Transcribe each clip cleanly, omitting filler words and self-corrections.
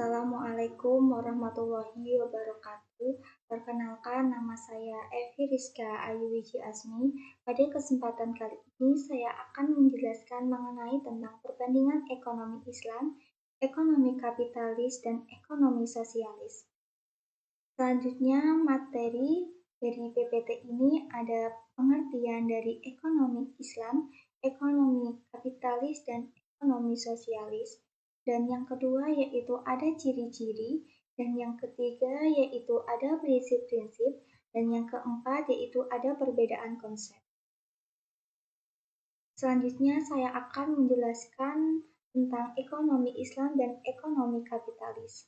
Assalamualaikum warahmatullahi wabarakatuh. Perkenalkan, nama saya Evi Rizka Ayuwiji Asmi. Pada kesempatan kali ini saya akan menjelaskan mengenai tentang perbandingan ekonomi Islam, ekonomi kapitalis, dan ekonomi sosialis. Selanjutnya, materi dari PPT ini ada pengertian dari ekonomi Islam, ekonomi kapitalis, dan ekonomi sosialis. Dan yang kedua yaitu ada ciri-ciri, dan yang ketiga yaitu ada prinsip-prinsip, dan yang keempat yaitu ada perbedaan konsep. Selanjutnya saya akan menjelaskan tentang ekonomi Islam dan ekonomi kapitalis.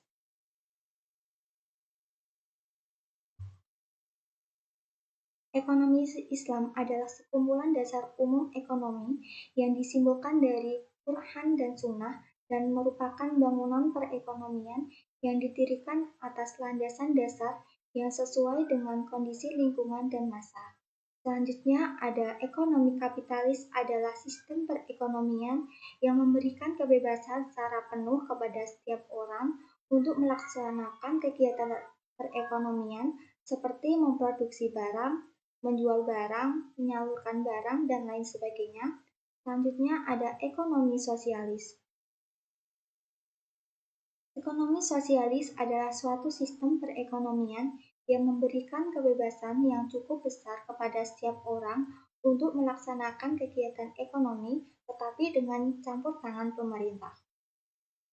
Ekonomi Islam adalah sekumpulan dasar umum ekonomi yang disimbolkan dari Quran dan Sunnah dan merupakan bangunan perekonomian yang didirikan atas landasan dasar yang sesuai dengan kondisi lingkungan dan masa. Selanjutnya ada ekonomi kapitalis adalah sistem perekonomian yang memberikan kebebasan secara penuh kepada setiap orang untuk melaksanakan kegiatan perekonomian seperti memproduksi barang, menjual barang, menyalurkan barang, dan lain sebagainya. Selanjutnya ada ekonomi sosialis. Ekonomi sosialis adalah suatu sistem perekonomian yang memberikan kebebasan yang cukup besar kepada setiap orang untuk melaksanakan kegiatan ekonomi, tetapi dengan campur tangan pemerintah.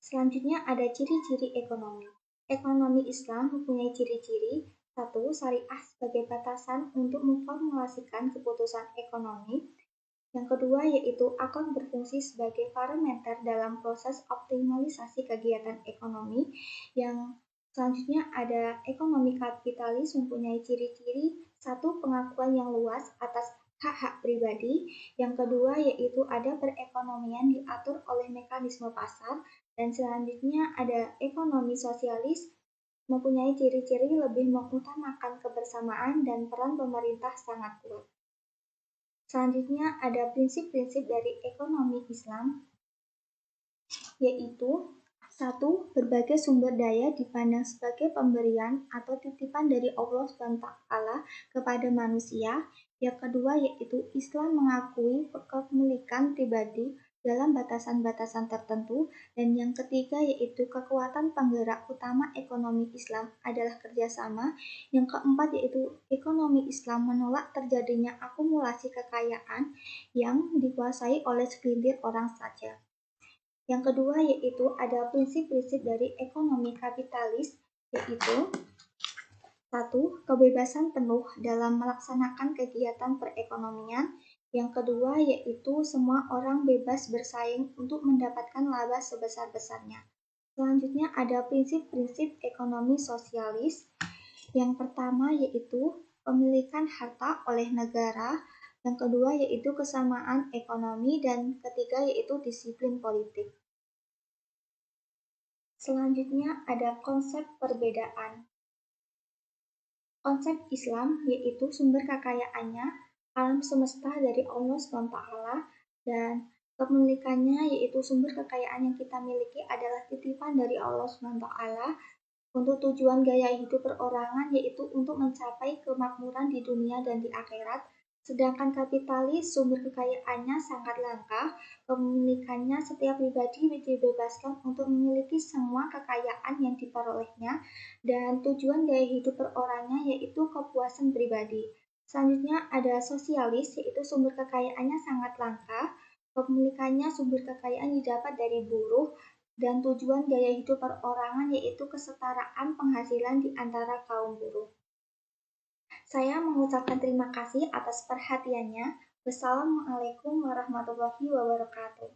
Selanjutnya ada ciri-ciri ekonomi. Ekonomi Islam mempunyai ciri-ciri. 1. Syariah sebagai batasan untuk memformulasikan keputusan ekonomi. Yang kedua yaitu akan berfungsi sebagai parameter dalam proses optimalisasi kegiatan ekonomi. Yang selanjutnya ada ekonomi kapitalis mempunyai ciri-ciri. 1. Pengakuan yang luas atas hak-hak pribadi. Yang kedua yaitu ada perekonomian diatur oleh mekanisme pasar. Dan selanjutnya ada ekonomi sosialis mempunyai ciri-ciri lebih mengutamakan kebersamaan dan peran pemerintah sangat kuat. Selanjutnya ada prinsip-prinsip dari ekonomi Islam, yaitu 1. Berbagai sumber daya dipandang sebagai pemberian atau titipan dari Allah SWT kepada manusia. Yang kedua yaitu Islam mengakui kepemilikan pribadi dalam batasan-batasan tertentu. Dan yang ketiga yaitu kekuatan penggerak utama ekonomi Islam adalah kerjasama. Yang keempat yaitu ekonomi Islam menolak terjadinya akumulasi kekayaan yang dikuasai oleh segelintir orang saja. Yang kedua yaitu ada prinsip-prinsip dari ekonomi kapitalis, yaitu 1. Kebebasan penuh dalam melaksanakan kegiatan perekonomian. Yang kedua yaitu semua orang bebas bersaing untuk mendapatkan laba sebesar-besarnya. Selanjutnya ada prinsip-prinsip ekonomi sosialis. Yang pertama yaitu pemilikan harta oleh negara. Yang kedua yaitu kesamaan ekonomi, dan ketiga yaitu disiplin politik. Selanjutnya ada konsep perbedaan. Konsep Islam yaitu sumber kekayaannya alam semesta dari Allah SWT, dan kepemilikannya yaitu sumber kekayaan yang kita miliki adalah titipan dari Allah SWT untuk tujuan gaya hidup perorangan, yaitu untuk mencapai kemakmuran di dunia dan di akhirat. Sedangkan kapitalis sumber kekayaannya sangat langka, kepemilikannya setiap pribadi dibebaskan untuk memiliki semua kekayaan yang diperolehnya, dan tujuan gaya hidup perorangannya yaitu kepuasan pribadi. Selanjutnya ada sosialis, yaitu sumber kekayaannya sangat langka, kepemilikannya sumber kekayaan didapat dari buruh, dan tujuan gaya hidup perorangan yaitu kesetaraan penghasilan di antara kaum buruh. Saya mengucapkan terima kasih atas perhatiannya. Wassalamualaikum warahmatullahi wabarakatuh.